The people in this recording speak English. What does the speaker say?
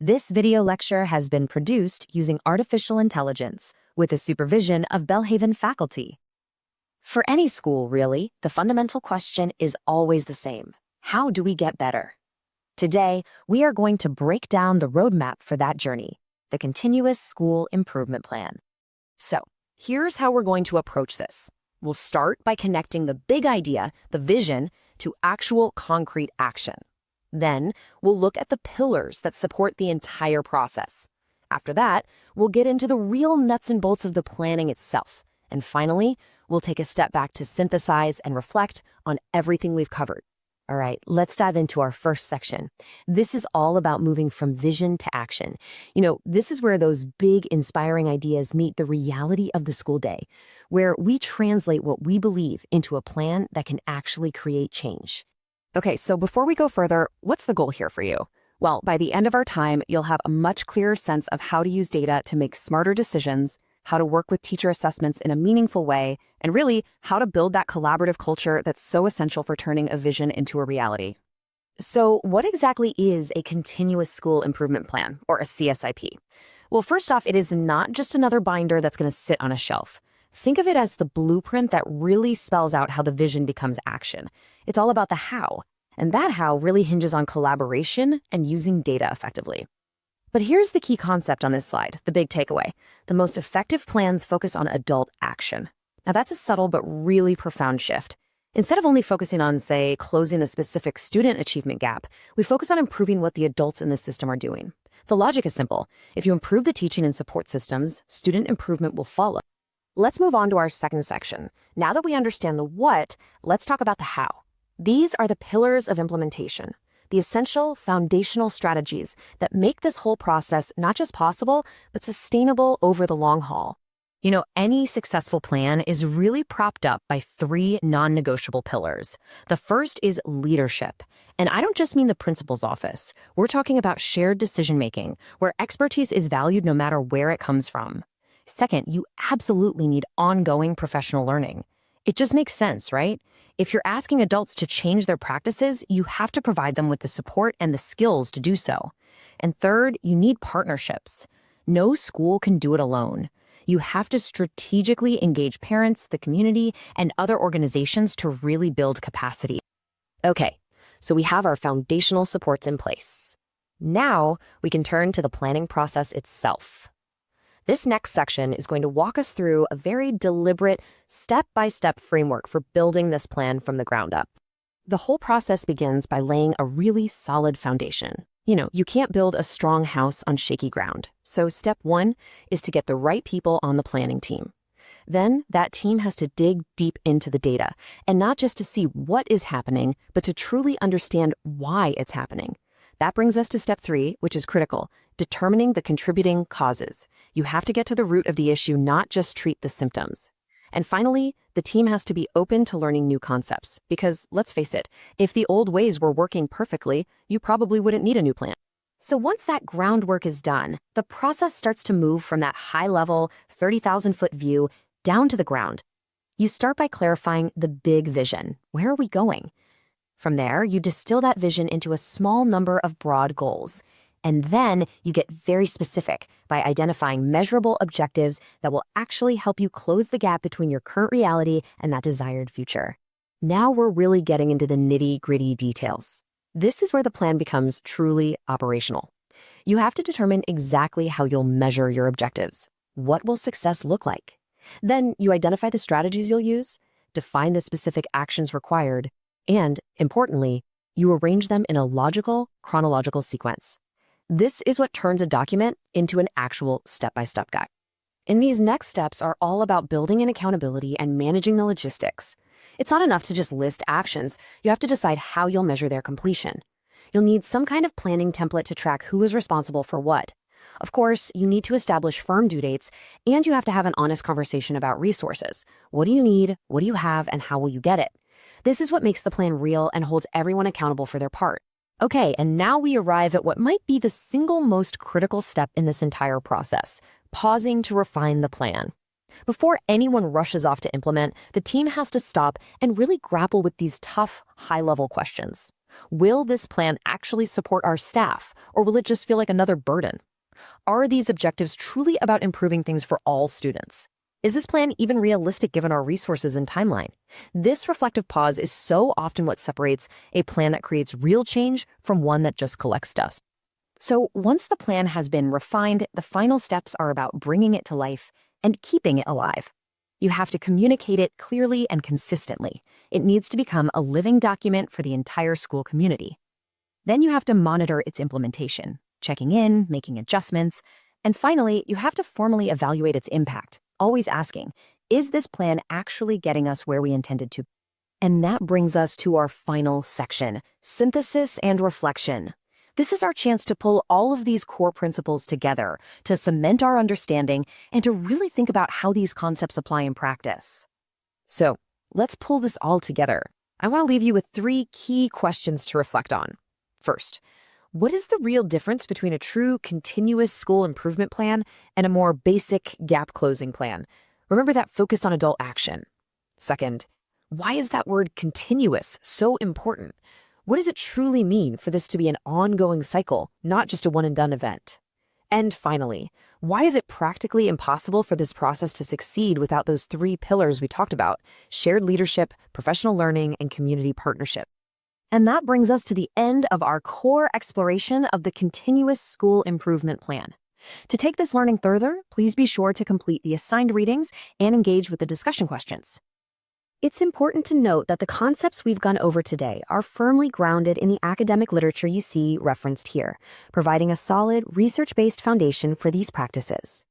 This video lecture has been produced using artificial intelligence with the supervision of Belhaven faculty. For any school, really, the fundamental question is always the same. How do we get better? Today, we are going to break down the roadmap for that journey, the Continuous School Improvement Plan. So, here's how we're going to approach this. We'll start by connecting the big idea, the vision, to actual concrete action. Then, we'll look at the pillars that support the entire process. After that, we'll get into the real nuts and bolts of the planning itself. And finally, we'll take a step back to synthesize and reflect on everything we've covered. All right, let's dive into our first section. This is all about moving from vision to action. This is where those big, inspiring ideas meet the reality of the school day, where we translate what we believe into a plan that can actually create change. Okay, so before we go further, what's the goal here for you? Well, by the end of our time, you'll have a much clearer sense of how to use data to make smarter decisions, how to work with teacher assessments in a meaningful way, and really how to build that collaborative culture that's so essential for turning a vision into a reality. So what exactly is a Continuous School Improvement Plan, or a CSIP? Well, first off, it is not just another binder that's going to sit on a shelf. Think of it as the blueprint that really spells out how the vision becomes action. It's all about the how, and that how really hinges on collaboration and using data effectively. But here's the key concept on this slide, the big takeaway. The most effective plans focus on adult action. Now that's a subtle but really profound shift. Instead of only focusing on, say, closing a specific student achievement gap, we focus on improving what the adults in the system are doing. The logic is simple. If you improve the teaching and support systems, student improvement will follow. Let's move on to our second section. Now that we understand the what, let's talk about the how. These are the pillars of implementation, the essential foundational strategies that make this whole process not just possible, but sustainable over the long haul. Any successful plan is really propped up by three non-negotiable pillars. The first is leadership. And I don't just mean the principal's office. We're talking about shared decision-making, where expertise is valued no matter where it comes from. Second, you absolutely need ongoing professional learning. It just makes sense, right? If you're asking adults to change their practices, you have to provide them with the support and the skills to do so. And third, you need partnerships. No school can do it alone. You have to strategically engage parents, the community, and other organizations to really build capacity. Okay, so we have our foundational supports in place. Now we can turn to the planning process itself. This next section is going to walk us through a very deliberate, step-by-step framework for building this plan from the ground up. The whole process begins by laying a really solid foundation. You can't build a strong house on shaky ground. So step one is to get the right people on the planning team. Then that team has to dig deep into the data, and not just to see what is happening, but to truly understand why it's happening. That brings us to step three, which is critical, determining the contributing causes. You have to get to the root of the issue, not just treat the symptoms. And finally, the team has to be open to learning new concepts, because let's face it, if the old ways were working perfectly, you probably wouldn't need a new plan. So once that groundwork is done, the process starts to move from that high-level, 30,000-foot view down to the ground. You start by clarifying the big vision. Where are we going? From there, you distill that vision into a small number of broad goals. And then you get very specific by identifying measurable objectives that will actually help you close the gap between your current reality and that desired future. Now we're really getting into the nitty-gritty details. This is where the plan becomes truly operational. You have to determine exactly how you'll measure your objectives. What will success look like? Then you identify the strategies you'll use, define the specific actions required, and, importantly, you arrange them in a logical, chronological sequence. This is what turns a document into an actual step-by-step guide. And these next steps are all about building in accountability and managing the logistics. It's not enough to just list actions. You have to decide how you'll measure their completion. You'll need some kind of planning template to track who is responsible for what. Of course, you need to establish firm due dates, and you have to have an honest conversation about resources. What do you need? What do you have? And how will you get it? This is what makes the plan real and holds everyone accountable for their part. Okay, and now we arrive at what might be the single most critical step in this entire process, pausing to refine the plan. Before anyone rushes off to implement, the team has to stop and really grapple with these tough, high-level questions. Will this plan actually support our staff, or will it just feel like another burden? Are these objectives truly about improving things for all students? Is this plan even realistic given our resources and timeline? This reflective pause is so often what separates a plan that creates real change from one that just collects dust. So once the plan has been refined, the final steps are about bringing it to life and keeping it alive. You have to communicate it clearly and consistently. It needs to become a living document for the entire school community. Then you have to monitor its implementation, checking in, making adjustments, and finally, you have to formally evaluate its impact, always asking, is this plan actually getting us where we intended to? And that brings us to our final section, synthesis and reflection. This is our chance to pull all of these core principles together, to cement our understanding, and to really think about how these concepts apply in practice. So, let's pull this all together. I want to leave you with 3 key questions to reflect on. First, what is the real difference between a true continuous school improvement plan and a more basic gap-closing plan? Remember that focus on adult action. Second, why is that word continuous so important? What does it truly mean for this to be an ongoing cycle, not just a one-and-done event? And finally, why is it practically impossible for this process to succeed without those 3 pillars we talked about: shared leadership, professional learning, and community partnership? And that brings us to the end of our core exploration of the Continuous School Improvement Plan. To take this learning further, please be sure to complete the assigned readings and engage with the discussion questions. It's important to note that the concepts we've gone over today are firmly grounded in the academic literature you see referenced here, providing a solid, research-based foundation for these practices.